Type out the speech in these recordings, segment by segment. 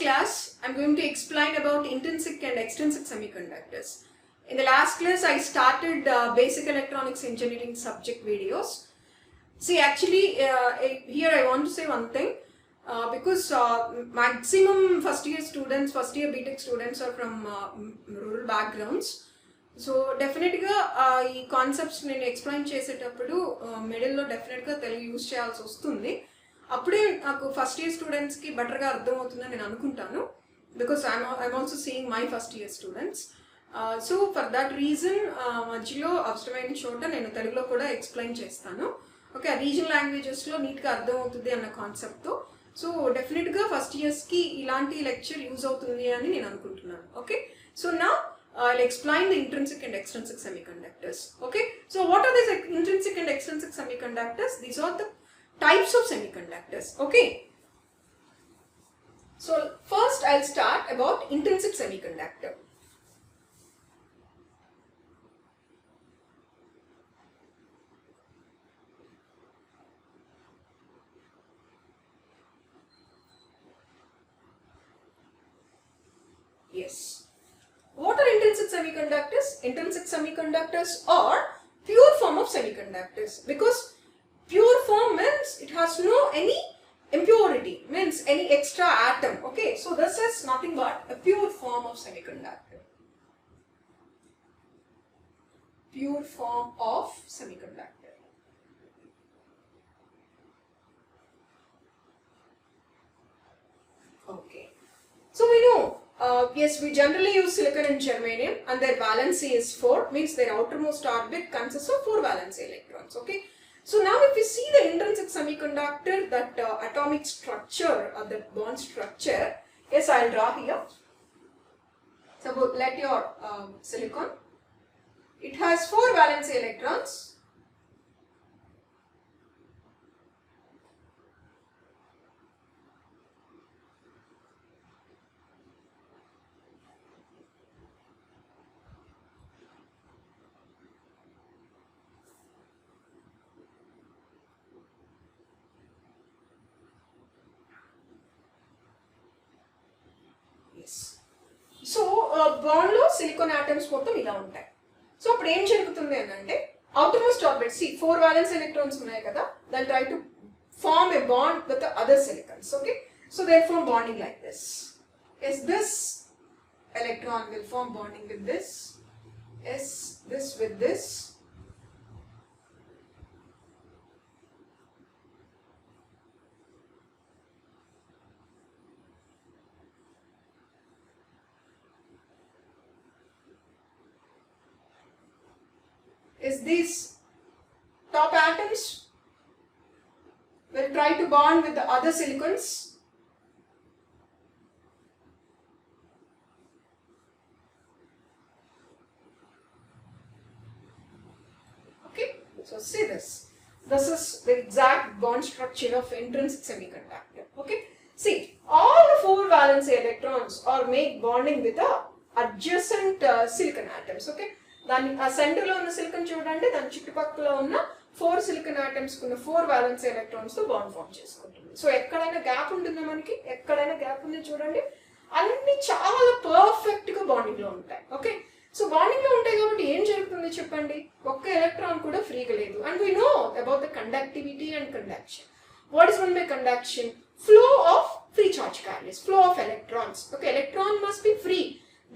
class, I'm going to explain about intrinsic and extrinsic semiconductors. In the last class, I started basic electronics engineering subject videos. See, actually, here I want to say one thing. Because maximum first year BTech students are from rural backgrounds. So definitely ఈ concepts నేను explain చేసేటప్పుడు మిడిల్లో డెఫినెట్గా Telugu use చేయాల్సి వస్తుంది. అప్పుడే నాకు first year స్టూడెంట్స్కి బెటర్గా అర్థమవుతుందని నేను అనుకుంటాను. Because I'm also seeing my first year students. So for that reason మధ్యలో అవసరమైన చోట నేను తెలుగులో కూడా ఎక్స్ప్లెయిన్ చేస్తాను. ఓకే, రీజనల్ లాంగ్వేజెస్లో నీట్గా అర్థమవుతుంది అన్న కాన్సెప్ట్తో. సో డెఫినెట్గా ఫస్ట్ ఇయర్స్కి ఇలాంటి లెక్చర్ యూజ్ అవుతుంది అని నేను అనుకుంటున్నాను. ఓకే, సో నా I'll explain the intrinsic and extrinsic semiconductors. Okay, so what are these intrinsic and extrinsic semiconductors? These are the types of semiconductors. Okay, so first I'll start about intrinsic semiconductor. Yes. What are intrinsic semiconductors? Intrinsic semiconductors are pure form of semiconductors, because pure form means it has no any impurity, means any extra atom. Okay, so this is nothing but a pure form of semiconductor. Pure form of semiconductor. Okay, so we know yes, we generally use silicon and germanium, and their valency is 4, means their outermost orbit consists of 4 valency electrons. Okay, so now if you see the intrinsic semiconductor, that atomic structure or the bond structure, yes, I'll draw here. So let your silicon, it has 4 valency electrons. So bond లో silicon atoms మొత్తం ఇలా ఉంటాయి. So అప్పుడు ఏం జరుగుతుంది అని అంటే outermost orbit, సి 4 వాలెన్స్ ఎలక్ట్రాన్స్ ఉన్నాయి కదా, that try to form a bond with other silicons. Okay, so they form bonding like this. Yes, this electron will form bonding with this. Yes, this with this. Is these top atoms will try to bond with the other silicons. Okay, so see this. This is the exact bond structure of intrinsic semiconductor. Okay, see, all the 4 valency electrons are make bonding with the adjacent silicon atoms. Okay, దాని ఆ సెంటర్లో ఉన్న silicon చూడండి, దాని చుట్టుపక్కల ఉన్న 4 silicon atoms ఉన్న 4 valence electrons తో బాండ్ ఫార్మ్ చేసుకుంటుంది. సో ఎక్కడైనా గ్యాప్ ఉంటుందా మనకి? ఎక్కడైనా గ్యాప్ ఉంది చూడండి, అన్ని చాలా పర్ఫెక్ట్ గా బాండింగ్ లో ఉంటాయి. ఓకే, సో బాండింగ్ లో ఉంటాయి కాబట్టి ఏం జరుగుతుంది చెప్పండి? ఒక్క ఎలక్ట్రాన్ కూడా ఫ్రీగా లేదు. And we know about the conductivity and conduction. What is one by conduction? Flow of free charge carriers, flow of electrons. Okay, electron must be free,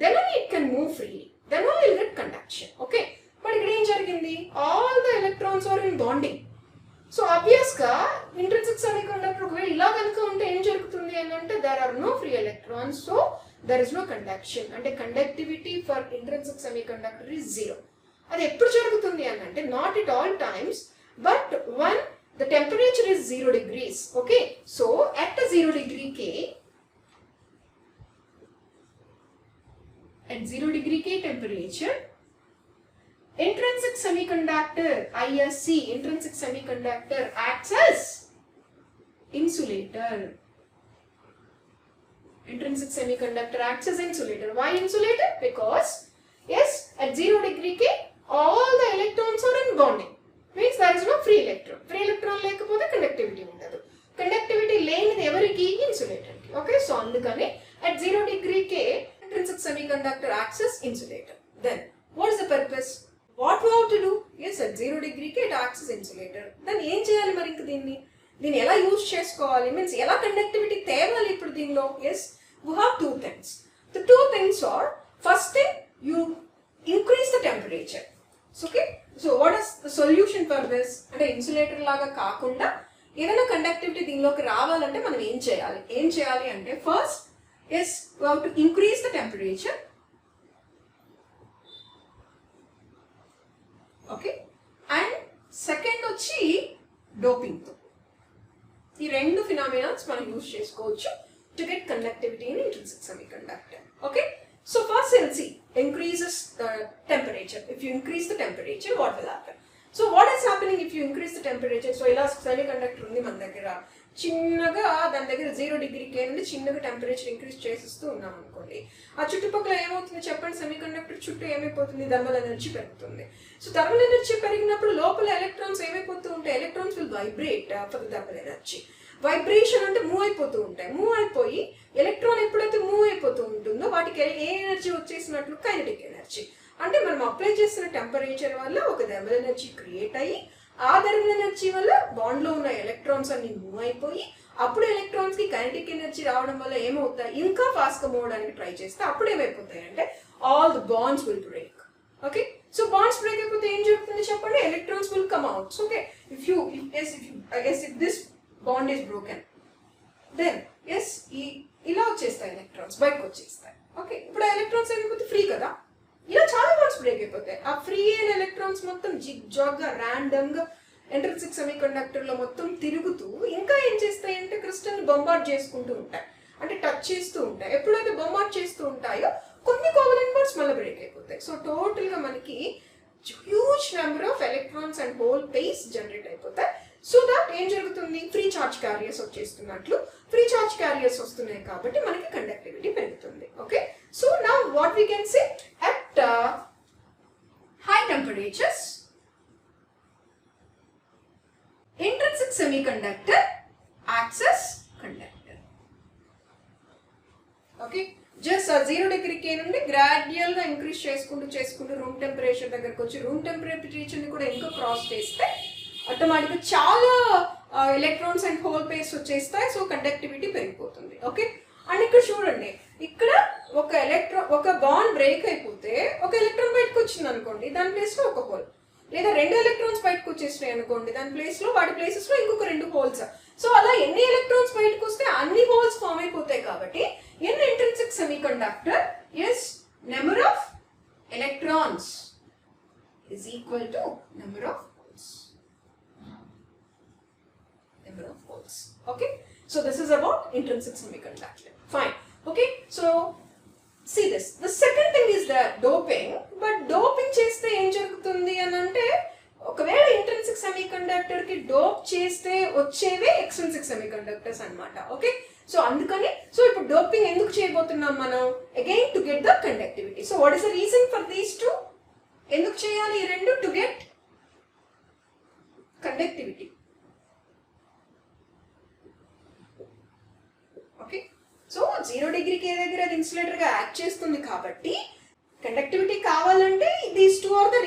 then only it can move freely, then only you'll get conduction. Okay, but ఇక్కడ ఏం జరిగింది? all the electrons are in bonding. So obvious గా intrinsic semiconductor ఒకవేళ ఇలా కనుక ఉంటే ఏం జరుగుతుంది అని అంటే there are no free electrons, so there is no conduction. అంటే conductivity for intrinsic semiconductor is 0. అది ఎప్పుడు జరుగుతుంది అని అంటే not at all times, but when the temperature is 0 degrees. Okay, so at a 0 degree K, at 0 degree K temperature, intrinsic semiconductor ISC, intrinsic semiconductor acts as insulator. Intrinsic semiconductor acts as insulator. Why insulator? Because yes, at 0 degree K, all the electrons are in bonding. Means there is no free electron. Free electron lekapothe conductivity undadu. Conductivity లేనిది ఎవరికి? Insulator కి. Okay, so అందుకని At 0 degree K, intrinsic semiconductor acts as insulator. Then, what is the purpose? What we have to do? Yes, at 0 degree K, it acts as insulator. Then, ఏం చేయాలి మరి ఇంక దీన్ని ఎలా యూజ్ చేసుకోవాలి? Means ఎలా conductivity తేవాలి ఇప్పుడు దీనిలో? Yes, we have two things. The two things are, first thing, you increase the temperature. Okay? So, what is the solution for this? అంటే ఇన్సులేటర్ లాగా కాకుండా ఏదైనా కండక్టివిటీ దీనిలోకి రావాలంటే మనం ఏం చేయాలి అంటే first is we have to increase the temperature. Okay, and second వచ్చి doping తో ఈ రెండు ఫినామినాస్ మనం యూజ్ చేసుకోవచ్చు to get conductivity in intrinsic semiconductor. Okay, so first we'll see increases the temperature. If you increase the temperature, what will happen? So what is happening if you increase the temperature? So ఇలా semiconductor ఉంది మన దగ్గర, చిన్నగా దాని దగ్గర 0 degree K నుండి చిన్నగా temperature increase చేసిస్తూ ఉన్నాం అనుకోండి, ఆ చుట్టుపక్కల ఏమవుతుంది చెప్పండి? సెమీకండక్టర్ చుట్టూ ఏమైపోతుంది? థర్మల్ ఎనర్జీ పెరుగుతుంది. సో థర్మల్ ఎనర్జీ పెరిగినప్పుడు లోపల ఎలక్ట్రాన్స్ ఏమైపోతూ ఉంటాయి? Electrons will vibrate for the thermal energy. Vibration అంటే మూవ్ అయిపోతూ ఉంటాయి. మూవ్ అయిపోయి ఎలక్ట్రాన్ ఎప్పుడైతే మూవ్ అయిపోతూ ఉంటుందో వాటికి ఏ ఎనర్జీ వచ్చేసినట్లు? Kinetic energy. అంటే మనం అప్లై చేసిన టెంపరేచర్ వల్ల ఒక థర్మల్ ఎనర్జీ క్రియేట్ అయ్యి ఆ థర్మల్ ఎనర్జీ వల్ల బాండ్ లో ఉన్న ఎలక్ట్రాన్స్ అన్ని మూవ్ అయిపోయి అప్పుడు ఎలక్ట్రాన్స్ కి కైనెటిక్ ఎనర్జీ రావడం వల్ల ఏమవుతాయి? ఇంకా ఫాస్ట్ గా మూవ్ అవడానికి ట్రై చేస్తే అప్పుడు ఏమైపోతాయి అంటే all the bonds will break. Okay, so bonds break అయిపోతే ఏం జరుగుతుంది చెప్పండి? Electrons will come out. Okay, if this bond is broken then ఇలా వచ్చేస్తాయి ఎలక్ట్రాన్స్, బయటకు వచ్చేస్తాయి. ఓకే, ఇప్పుడు ఆ ఎలక్ట్రాన్స్ ఏమైపోతే ఫ్రీ కదా, ఇలా చాలా బాండ్స్ బ్రేక్ అయిపోతాయి. ఆ ఫ్రీ అయిన ఎలక్ట్రాన్స్ మొత్తం జిగ్ జాగ్ గా ర్యాండమ్ గా ఇంట్రిన్సిక్ సెమీకండక్టర్ లో మొత్తం తిరుగుతూ ఇంకా ఏం చేస్తాయి అంటే క్రిస్టల్ ని బొంబార్డ్ చేసుకుంటూ ఉంటాయి, అంటే టచ్ చేస్తూ ఉంటాయి. ఎప్పుడైతే బొంబార్డ్ చేస్తూ ఉంటాయో కొన్ని కోవలెంట్ బాండ్స్ మళ్ళీ బ్రేక్ అయిపోతాయి. సో టోటల్ గా మనకి huge number of electrons and hole pairs generate అయిపోతాయి. సో దట్ ఏం జరుగుతుంది? ఫ్రీ చార్జ్ క్యారియర్స్ వచ్చేస్తున్నట్లు, ఫ్రీ చార్జ్ క్యారియర్స్ వస్తున్నాయి కాబట్టి మనకి కండక్టివిటీ పెరుగుతుంది. Okay, so now what we can say at high temperatures intrinsic semiconductor acts as conductor. Okay, just 0 degree K నుండి gradual గా ఇంక్రీజ్ చేసుకుంటూ రూమ్ టెంపరేచర్ దగ్గరకు వచ్చి రూమ్ టెంపరేచర్ ని కూడా ఇంకా క్రాస్ చేస్తే ఆటోమేటిక్గా చాలా ఎలక్ట్రాన్స్ అండ్ హోల్ పేర్స్ వచ్చేస్తాయి. సో కండక్టివిటీ పెరిగిపోతుంది. ఓకే, అండ్ ఇక్కడ చూడండి, ఇక్కడ ఒక బాండ్ బ్రేక్ అయిపోతే ఒక ఎలక్ట్రాన్ బయటకు వచ్చింది అనుకోండి, దాని ప్లేస్ లో ఒక హోల్, లేదా 2 ఎలక్ట్రాన్స్ బయటకు వచ్చేసినాయి అనుకోండి, దాని ప్లేస్ లో వాటి ప్లేసెస్ లో ఇంకొక 2 హోల్స్. సో అలా ఎన్ని ఎలక్ట్రాన్స్ బయటకు వస్తే అన్ని హోల్స్ ఫామ్ అయిపోతాయి. కాబట్టి in intrinsic semiconductor number of electrons is equal to number of holes. Okay, so this is about intrinsic semiconductor. Fine. Okay, so see this. The second thing is the doping. But doping చేస్తే ఏం జరుగుతుంది అని అంటే ఒకవేళ intrinsic semiconductor కి dope చేస్తే వచ్చేవే extrinsic semiconductors అన్నమాట. ఓకే, సో అందుకని ఇప్పుడు డోపింగ్ ఎందుకు చేయబోతున్నాం మనం? Again to get the conductivity. So what is the reason for these two? ఎందుకు చేయాలి ఈ రెండు? To get conductivity. Okay, so 0 degree K దగ్గర అది ఇన్సులేటర్ గా యాక్ట్ చేస్తుంది కాబట్టి కండక్టివిటీ కావాలంటే these two are the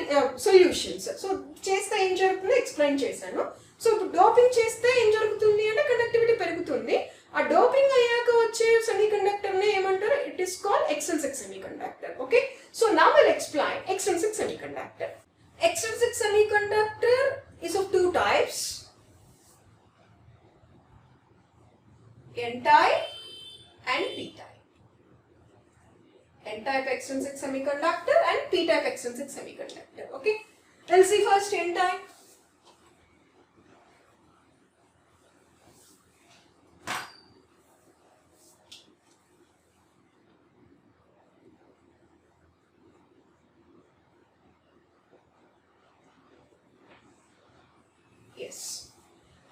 solutions. So చేస్తే ఏం జరుగుతుందో ఎక్స్ప్లెయిన్ చేశాను. సో ఇప్పుడు డోపింగ్ చేస్తే ఏం జరుగుతుంది అంటే కండక్టివిటీ పెరుగుతుంది. ఆ డోపింగ్ అయ్యాక వచ్చే సెమీకండక్టర్ ని ఏమంటారు? It is called extrinsic semiconductor. Okay, so now will explain extrinsic semiconductor. Extrinsic semiconductor is of two types, N-type and P-type. N-type extrinsic semiconductor and P-type extrinsic semiconductor. Okay, let's see first N-type. Yes.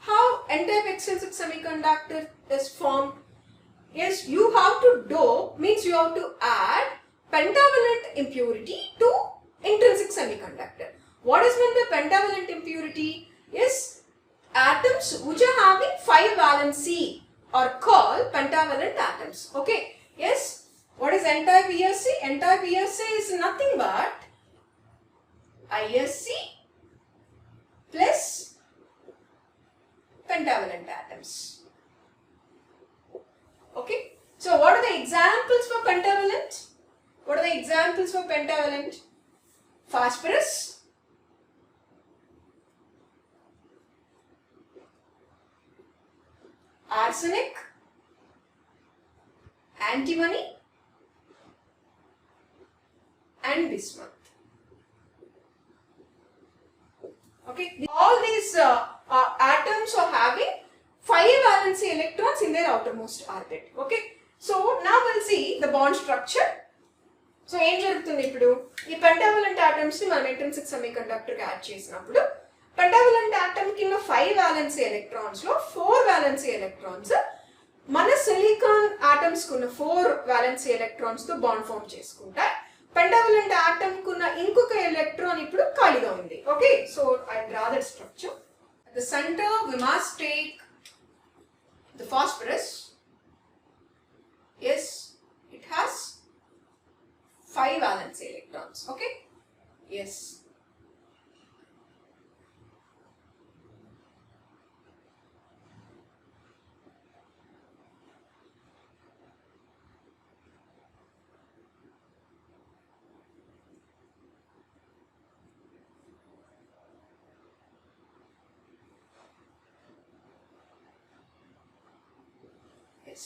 How N-type extrinsic semiconductor is formed? Yes, you have to dope, means you have to add pentavalent impurity to intrinsic semiconductor. What is meant by pentavalent impurity? Yes, atoms which are having 5 valency are called pentavalent atoms. Okay, Yes, what is n-type ESC? N-type ESC is nothing but ISC plus pentavalent atoms. Okay, so what are the examples for pentavalent? What are the examples for pentavalent? Phosphorus, arsenic, antimony and bismuth. Okay, all these atoms are having 5 valency electrons in their outermost orbit. Okay, so now we'll see the bond structure. So ఏం జరుగుతుంది ఇప్పుడు ఈ పెంటావలెంట్ atoms ని మనం intrinsic semiconductor కి add చేసినప్పుడు పెంటావలెంట్ atom కింద 5 valency electrons లో 4 వాలెన్సీ ఎలక్ట్రాన్స్ మన సిలికాన్ ఆటమ్స్ కున్న 4 వాలెన్సీ ఎలక్ట్రాన్స్ తో బాండ్ ఫార్మ్ చేసుకుంటాయి. పెంటావలెంట్ ఆటమ్ కున్న ఇంకొక ఎలక్ట్రాన్ ఇప్పుడు ఖాళీగా ఉంది. Okay, so I draw that structure. At the center we must take the phosphorus. Yes, it has 5 valence electrons. Okay, yes, yes.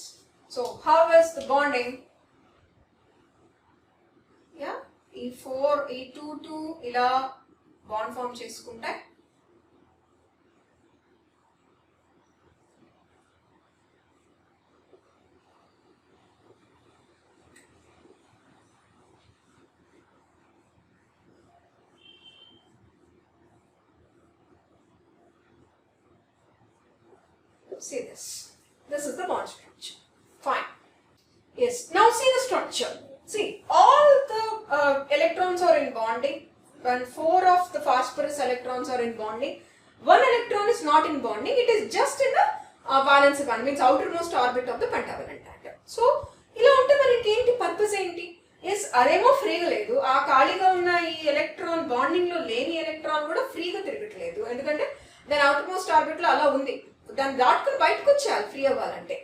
So how is the bonding? Yeah, E4 E2 ఇలా bond form చేసుకుంటే see this. This is the bond structure. Fine. Yes. Now see the structure. See, all the electrons are in bonding. When 4 of the phosphorus electrons are in bonding, 1 electron is not in bonding. It is just in the valence band, means outermost orbit of the pentavalent atom. So, ఇలా ఉంటే మనకి ఏంటి purpose ఏంటి? Yes, అదేమో ఫ్రీగా లేదు. ఆ ఖాళీగా ఉన్న ఈ ఎలక్ట్రాన్ బాండింగ్ లో లేని ఎలక్ట్రాన్ కూడా ఫ్రీగా తిరగట్లేదు. ఎందుకంటే దాని అవుటర్మోస్ట్ ఆర్బిట్ లో అలా ఉంది. దాన్ని దాటుకుని బయటకు వచ్చేయాలి ఫ్రీ అవ్వాలంటే.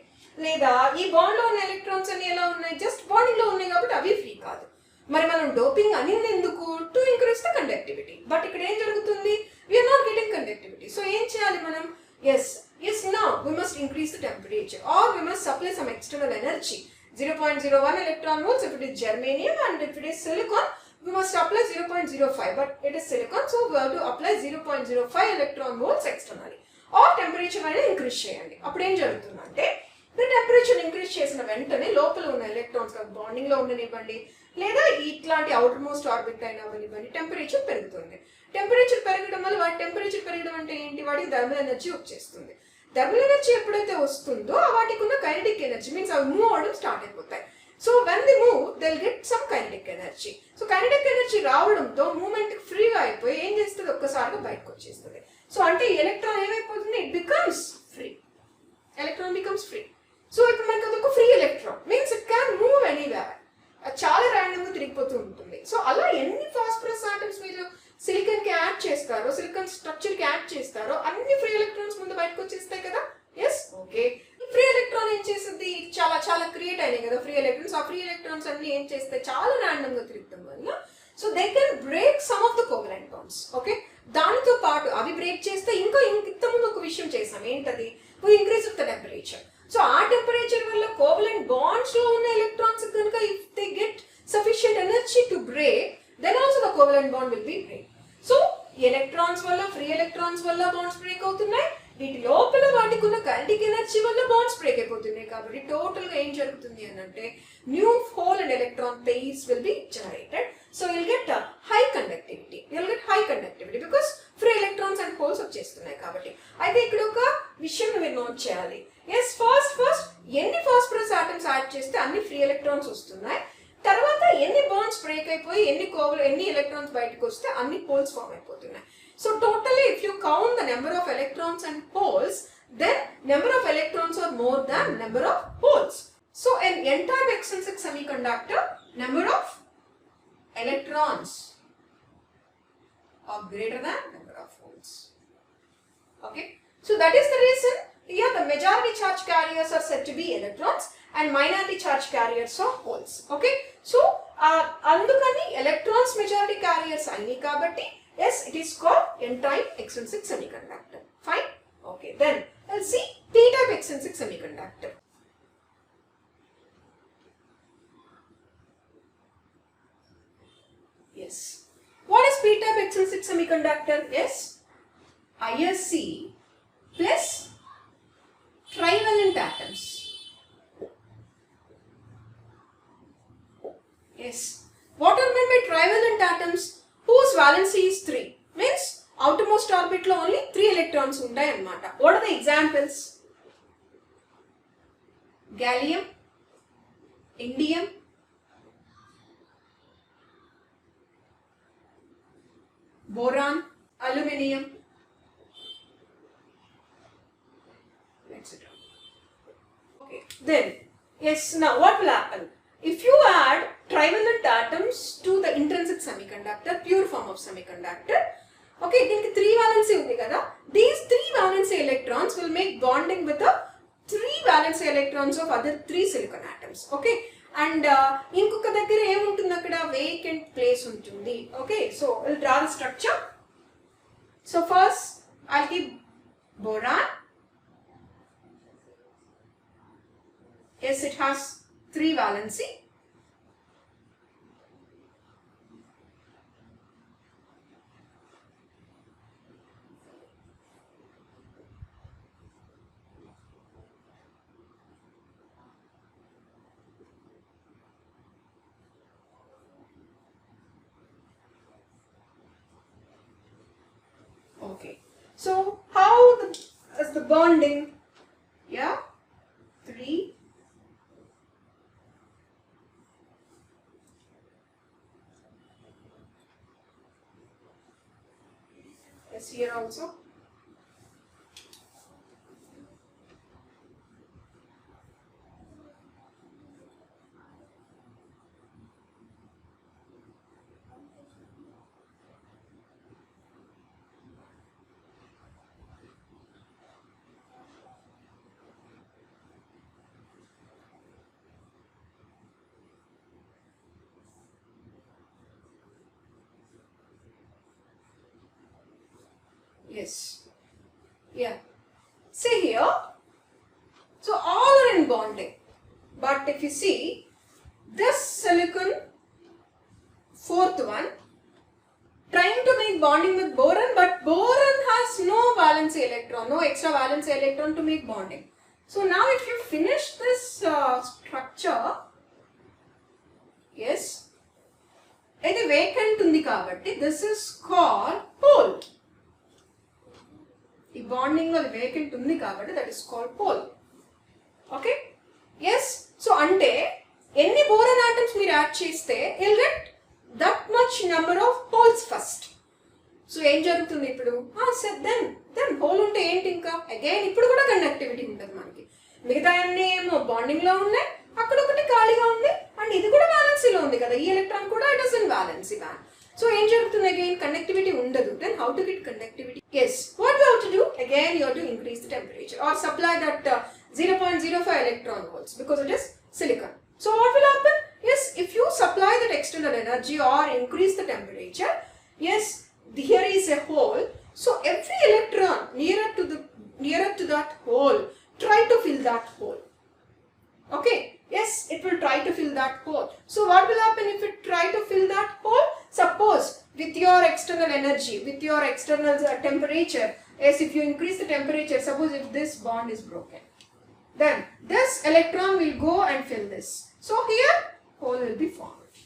లేదా ఈ బాండ్ లో ఉన్న ఎలక్ట్రాన్స్ అన్ని ఎలా ఉన్నాయి? జస్ట్ బాండింగ్ లో ఉన్నాయి కాబట్టి అవి ఫ్రీ కాదు. మరి మనం డోపింగ్ అనింది ఎందుకు? To increase the conductivity. But ఇక్కడ ఏం జరుగుతుంది? We are not getting conductivity. So ఏం చేయాలి మనం? yes now we must increase the temperature or we must supply some external energy. 0.01 electron volts if it is germanium, and if it is silicon we must apply 0.05, but it is silicon, so we have to apply 0.05 electron volts externally. or temperature అనేది increase చేయండి. అప్పుడు ఏం జరుగుతుందంటే temperature increase చేసిన వెంటనే లోపల ఉన్న electrons bonding లో ఉండనివ్వండి లేదా ఇట్లాంటి అవుటర్ మోస్ట్ ఆర్బిట్ అయినా అవనివ్వండి, టెంపరేచర్ పెరుగుతుంది. టెంపరేచర్ పెరగడం వల్ల వాటి టెంపరేచర్ పెరగడం అంటే ఏంటి? వాటికి థర్మల్ ఎనర్జీ వచ్చేస్తుంది. థర్మల్ ఎనర్జీ ఎప్పుడైతే వస్తుందో వాటికి ఉన్న కైనెటిక్ ఎనర్జీ మీన్స్ అవి మూవ్ అవడం స్టార్ట్ అయిపోతాయి. So when the move they will get some kinetic energy. So kinetic energy రావడంతో మూవ్మెంట్ ఫ్రీగా అయిపోయి ఏం చేస్తుంది? ఒక్కసారిగా బయటకు వచ్చేస్తుంది. సో అంటే ఎలక్ట్రాన్ ఏమైపోతుంది? It becomes free. Electron becomes free. So ఇప్పుడు మనకి అదొక free electron means it can move anywhere. చాలా ర్యాండమ్ గా తిరిగిపోతూ ఉంటుంది. సో అలా ఎన్ని ఫాస్ఫరస్ ఆటమ్స్ మీరు సిలికాన్ కి యాడ్ చేస్తారో, సిలికాన్ స్ట్రక్చర్ కి యాడ్ చేస్తారో అన్ని ఫ్రీ ఎలక్ట్రాన్స్ ముందు బయటకు వచ్చేస్తాయి కదా. Yes, okay. ఫ్రీ ఎలక్ట్రాన్ ఏం చేస్తుంది? చాలా చాలా క్రియేట్ అయినాయి కదా ఫ్రీ ఎలక్ట్రాన్స్. ఆ ఫ్రీ ఎలక్ట్రాన్స్ అన్ని ఏం చేస్తాయి? చాలా ర్యాండమ్ గా తిరగడం వల్ల so they can break some of the covalent bonds. Okay, దానితో పాటు అవి బ్రేక్ చేస్తే ఇంకా ఇంతకుముందు ఒక విషయం చేసాం. ఏంటది? Increase the temperature. సో ఆ టెంపరేచర్ వల్ల కోవలెంట్ బాండ్స్ లో ఉన్న ఎలక్ట్రాన్స్ కనుక if they get sufficient energy to break, then also the covalent bond will be break. So electrons వల్ల, ఫ్రీ ఎలక్ట్రాన్స్ వల్ల బాండ్స్ బ్రేక్ అవుతున్నాయి. వీటి లోపల వాటికి ఉన్న కైనెటిక్ ఎనర్జీ వల్ల బాండ్స్ బ్రేక్ అయిపోతున్నాయి. కాబట్టి టోటల్ గా ఏం జరుగుతుంది అని అంటే new hole and electron pairs will be generated. So you'll get high conductivity. You'll get high conductivity because free electrons and holes వచ్చేస్తున్నాయి కాబట్టి. అయితే ఇక్కడ ఒక విషయం మీరు నోట్ చేయాలి. ఎస్, ఫస్ట్ ఎన్ని ఫాస్ఫరస్ ఆటమ్స్ యాడ్ చేస్తే అన్ని ఫ్రీ ఎలక్ట్రాన్స్ వస్తున్నాయి. తర్వాత ఎన్ని బాండ్స్ బ్రేక్ అయిపోయి ఎన్ని ఎలక్ట్రాన్స్ బయటకు వస్తే అన్ని పోల్స్ ఫామ్ అయిపోతున్నాయి. So totally if you count the number of electrons and holes, then number of electrons are more than number of holes. So an n-type extrinsic semiconductor, number of electrons are greater than number of holes. Okay, so that is the reason here the majority charge carriers are said to be electrons and minority charge carriers are holes. Okay, so andukani electrons majority carriers ayini kabatti, yes, it is called n-type extrinsic semiconductor. Fine. Okay, then let's see p-type extrinsic semiconductor. Yes, what is p-type extrinsic semiconductor? Yes, ISC plus trivalent atoms. Yes, what are meant by trivalent atoms? Whose valency is 3, means outermost orbit lo only 3 electrons untai annamata. What are the examples? Gallium, indium, boron, aluminium, etc. Okay, then yes, now what will happen? If you add trivalent atoms to the intrinsic semiconductor, pure form of semiconductor, okay, దీనికి 3 valency ఉంది కదా, these 3 valency electrons will make bonding with the 3 valency electrons of other 3 silicon atoms. Okay, and ఇంకొక దగ్గర ఏముంటుంది అక్కడ, vacant place ఉంటుంది. Okay, so we'll draw the structure. So first I'll keep boron. Yes, it has 3 valency. Okay, so how is the bonding? Yeah, 3. Yes, here also. Yes, yeah, see here, so all are in bonding, but if you see this silicon, fourth one, trying to make bonding with boron, but boron has no valency electron, no extra valency electron to make bonding. So now if you finish this structure, yes, ఇది vacant ఉంది కాబట్టి this is called pole. ఈ bonding లో vacant ఉంది కాబట్టి that is called pole. Okay, yes, so అంటే ఎన్ని boron atoms మీరు యాడ్ చేస్తే you'll get that much number of poles first. So ఏం జరుగుతుంది ఇప్పుడు, then hole ఉంటే ఏంటి, ఇంకా అగైన్ ఇప్పుడు కూడా కండక్టివిటీ ఉంటుంది మనకి. మిగతా అన్ని ఏమో బాండింగ్ లో ఉన్నాయి, అక్కడ ఒకటి ఖాళీగా ఉంది, అండ్ ఇది కూడా బ్యాలెన్సీలో ఉంది కదా, ఈ ఎలక్ట్రాన్ కూడా it is in బ్యాలెన్సీ band. So ఏం జరుగుతుంది, అగైన్ కండక్టివిటీ ఉండదు. Then how to get conductivity? Yes, what you have to do, again you have to increase the temperature or supply that 0.05 electron volts because it is silicon. So what will happen? Yes, if you supply that external energy or increase the temperature, yes, here is a hole. So every electron nearer to that hole, try to fill that hole. Okay, yes, it will try to fill that hole. So what will happen if it try to fill that hole? Suppose with your external energy, with your external temperature, yes, if you increase the temperature, suppose if this bond is broken, then this electron will go and fill this. So here hole will be formed.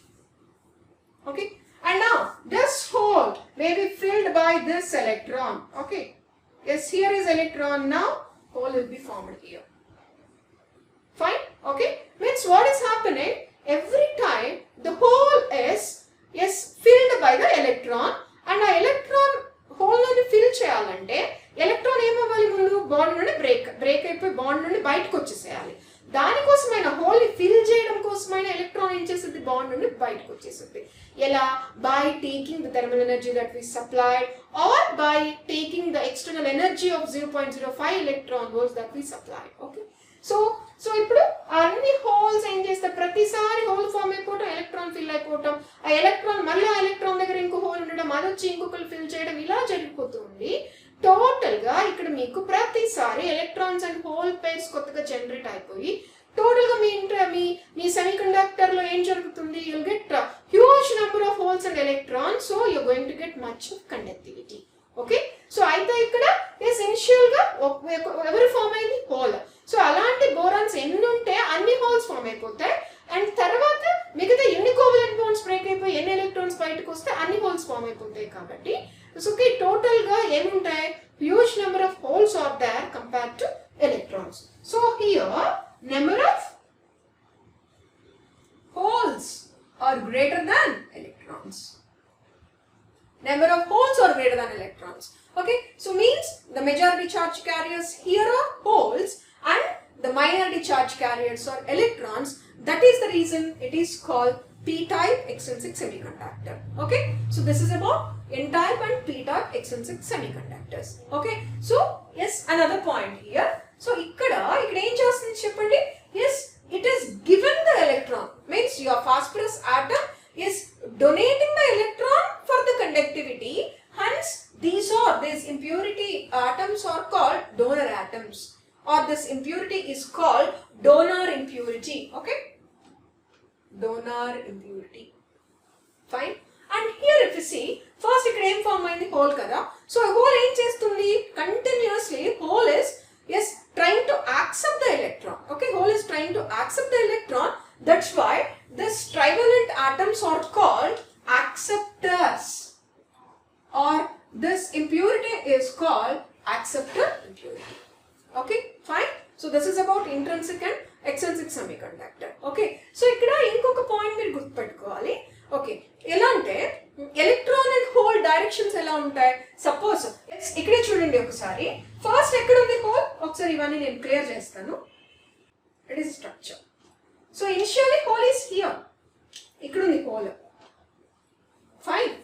Okay, and now this hole may be filled by this electron. Okay, yes, here is electron, now hole will be formed here. Fine. Okay, means what is happening, every time the hole is filled by the electron, and a electron hole ni fill cheyalante electron em avali mundu bond నుండి break అయిపోయి bond నుండి బయటకు వచ్చేసేయాలి. దానికోసమైన whole ని fill చేయడం కోసమైన electron ఏం చేస్తుంది, bond నుండి బయటకు వచ్చేస్తుంది. ఎలా? By taking the thermal energy that we supplied or by taking the external energy of 0.05 electron volts that we supplied. Okay, so ఇప్పుడు అన్ని హోల్స్ ఏం చేస్తాయి, ప్రతిసారి హోల్ ఫామ్ అయిపోవటం, ఎలక్ట్రాన్ ఫిల్ అయిపోవటం, ఆ ఎలక్ట్రాన్ మళ్ళీ ఆ ఎలక్ట్రాన్ దగ్గర ఇంకో హోల్ ఉండడం, అది వచ్చి ఇంకొకరు ఫిల్ చేయడం, ఇలా జరిగిపోతుంది. టోటల్ గా ఇక్కడ మీకు ప్రతిసారి ఎలక్ట్రాన్స్ అండ్ హోల్ పేర్స్ కొత్తగా జనరేట్ అయిపోయి టోటల్ గా మీ సెమీ కండక్టర్ లో ఏం జరుగుతుంది, you'll get huge number of holes and electrons. So you're going to get much of conductivity. Okay, so అయితే ఇక్కడ ఎసెన్షియల్ గా ఎవరు ఫామ్ అయింది, హోల్. సో అలాంటి బోరాన్స్ ఎన్ని ఉంటే అన్ని హోల్స్ ఫామ్ అయిపోతాయి. అండ్ తర్వాత మిగతా ఎన్ని కోవలెంట్ బాండ్స్ బ్రేక్ అయిపోయి ఎన్ని ఎలక్ట్రాన్స్ బయటకు వస్తే అన్ని హోల్స్ ఫామ్ అయిపోతాయి. కాబట్టి సో టోటల్ గా ఏముంటాయి, huge number of holes are there compared to electrons. So here number of holes are greater than electrons. Number of holes are greater than electrons. Okay, so means the majority charge carriers here are holes and the minority charge carriers are electrons. That is the reason it is called p-type extrinsic semiconductor. Okay, so this is about n-type and p-type extrinsic semiconductors. Okay, so yes, another point here. So ikkada em chestundi cheppandi. Yes, it is given the electron, means your phosphorus atom is donating the electron for the conductivity. Hence these impurity atoms are called donor atoms, or this impurity is called donor impurity. Okay, donor impurity. Fine. And here if you see, first ikkada em form ayindi, hole kada. So a hole em chestundi, continuously hole is trying to accept the electron. Okay, hole is trying to accept the electron. That's why this trivalent atoms are called acceptors, or this impurity is called acceptor impurity. Okay, fine. So this is about intrinsic and extrinsic semiconductor. Okay, so ikkada inkoka point meer gurtupettukovali. Okay, ela ante electron and hole directions ela untayi. Suppose ikkade chudandi okasari, first ekkada undi hole, okasari ivanni nenu clear chestanu. It is a structure. So initially hole is here. Ikkada undi hole. Fine.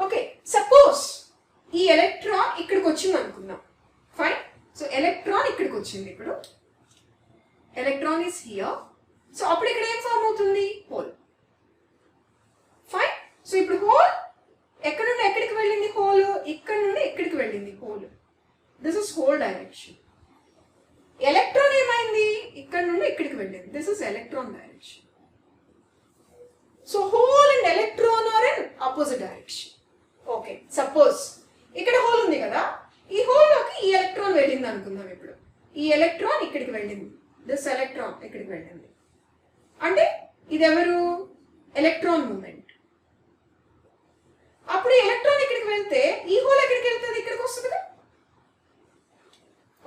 Okay, suppose ee electron ikkadiki vachindi anukundam. Fine. So electron ikkadiki vachindi. Ippudu electron is here. So appudu ikkada em form avutundi, hole. Fine. So ippudu hole ekkada nundi ekkadiki vellindi, hole ikkada nundi ekkadiki vellindi, hole. This is hole direction. Electron ఏమైంది, ఇక్కడ నుండి ఇక్కడికి వెళ్ళింది. This is electron direction. So hole and electron are in opposite direction. Okay, suppose ఇక్కడ whole ఉంది కదా, ఈ whole లోకి ఈ ఎలక్ట్రాన్ వెళ్ళింది అనుకుందాం. ఇప్పుడు ఈ ఎలక్ట్రాన్ ఇక్కడికి వెళ్ళింది, దిస్ ఎలక్ట్రాన్ ఇక్కడికి వెళ్ళింది అంటే ఇది ఎవరు, ఎలక్ట్రాన్ మూమెంట్. అప్పుడు ఎలక్ట్రాన్ ఇక్కడికి వెళ్తే ఈ హోల్ ఎక్కడికి వెళ్తుంది, ఇక్కడికి వస్తుంది కదా.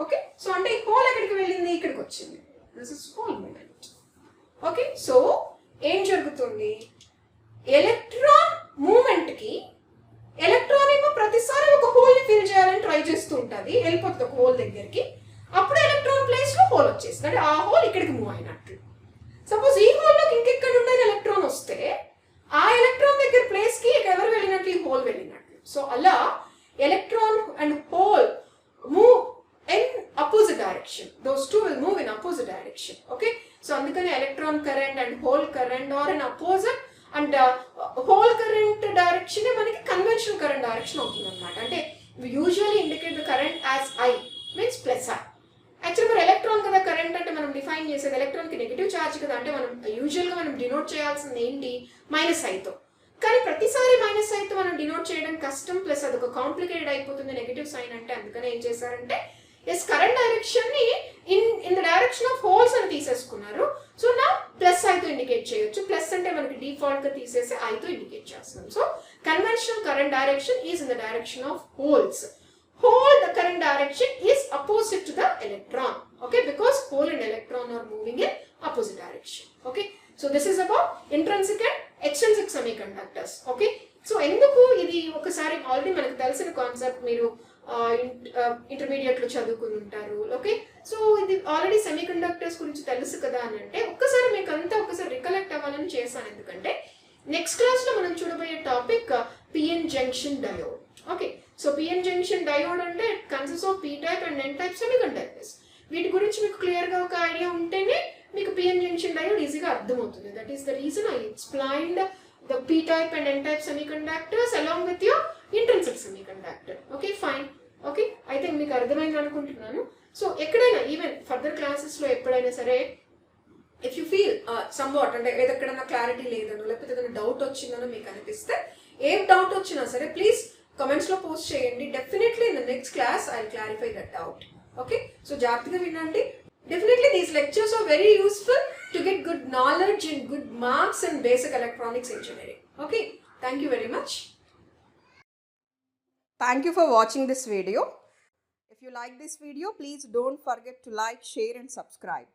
ఓకే, సో అంటే ఈ హోల్ ఎక్కడికి వెళ్ళింది, ఇక్కడికి వచ్చింది. This is hole movement. Okay, so ఏం జరుగుతుంది, ఎలక్ట్రాన్ మూమెంట్ కి ఎలక్ట్రాన్ ఏమో ప్రతిసారి ఒక హోల్ ని ఫిల్ చేయాలని ట్రై చేస్తూ ఉంటుంది, వెళ్ళిపోతుంది ఒక హోల్ దగ్గరికి. అప్పుడు ఎలక్ట్రాన్ ప్లేస్ లో హోల్ వచ్చేస్తుంది, అంటే ఆ హోల్ ఇక్కడికి మూవ్ అయినట్టు. సపోజ్ ఈ హోల్ లోకి ఇంకెక్కడ ఉండేది ఎలక్ట్రాన్ వస్తే ఆ ఎలక్ట్రాన్ దగ్గర ప్లేస్ కి ఎవరు వెళ్ళినట్టు, ఈ హోల్ వెళ్ళినట్టు. సో అలా electron and whole move in opposite direction. Those two will move in opposite direction. Okay, so అందుకని electron current and hole current are in opposite, and hole current direction మనకి conventional current direction అవుతుంది అన్నమాట. అంటే we usually indicate the current as I, means plus I. Actually మరి electron కదా current అంటే మనం define చేసేది, ఎలక్ట్రాన్ కి నెగిటివ్ ఛార్జ్ కదా, అంటే మనం యూజువల్ గా మనం డినోట్ చేయాల్సింది ఏంటి, మైనస్ ఐతో. కానీ ప్రతిసారి మైనస్ ఐతో మనం డినోట్ చేయడం కష్టం, ప్లస్ అది ఒక కాంప్లికేటెడ్ అయిపోతుంది నెగిటివ్ సైన్ అంటే. అందుకని ఏం చేశారంటే కరెంట్ డైరెక్షన్ ని in the direction of holes అని తీసేసుకున్నారు. సో నా ప్లస్ ఐతో ఇండికేట్ చేయొచ్చు. ప్లస్ అంటే మనకి డిఫాల్ట్ గా తీసేసి ఐతో ఇండికేట్ చేస్తున్నాం. So conventional current direction is in the direction of holes. Hole, the current direction is opposite to the electron. Okay, because hole and electron are moving in opposite direction. Okay, so this is about intrinsic and extrinsic semiconductors. Okay, so enduku idi okasari already manaku telisina concept, meeru intermediate lo chadukuni untaru. Okay, so idi already semi conductors గురించి తెలుసు కదా అని అంటే ఒక్కసారి మీకు అంతా ఒకసారి recollect అవ్వాలని చేశాను. ఎందుకంటే నెక్స్ట్ క్లాస్లో మనం చూడబోయే topic PN junction diode. Okay, so PN junction diode అంటే it consist of P type and N type semiconductors. వీటి గురించి మీకు క్లియర్గా ఒక ఐడియా ఉంటేనే మీకు పిఎన్ జంక్షన్ డయోడ్ ఈజీగా అర్థమవుతుంది. That is the reason I explained the P type and N type semiconductors along with your intrinsic semiconductor. Okay fine. Okay, అయితే మీకు అర్థమైంది అనుకుంటున్నాను. సో ఎక్కడైనా ఈవెన్ ఫర్దర్ క్లాసెస్లో ఎప్పుడైనా సరే ఇఫ్ యూ ఫీల్ సమ్వాట్ అంటే ఎక్కడైనా క్లారిటీ లేదనో లేకపోతే ఏదైనా డౌట్ వచ్చిందనో మీకు అనిపిస్తే, ఏం డౌట్ వచ్చినా సరే ప్లీజ్ కమెంట్స్లో పోస్ట్ చేయండి. Definitely in the next class I clarify that doubt. Okay, so జాగ్రత్తగా వినండి. Definitely these lectures are very useful to get good knowledge and good marks in basic electronics engineering. Okay, thank you very much. Thank you for watching this video. If you like this video, please don't forget to like, share and subscribe.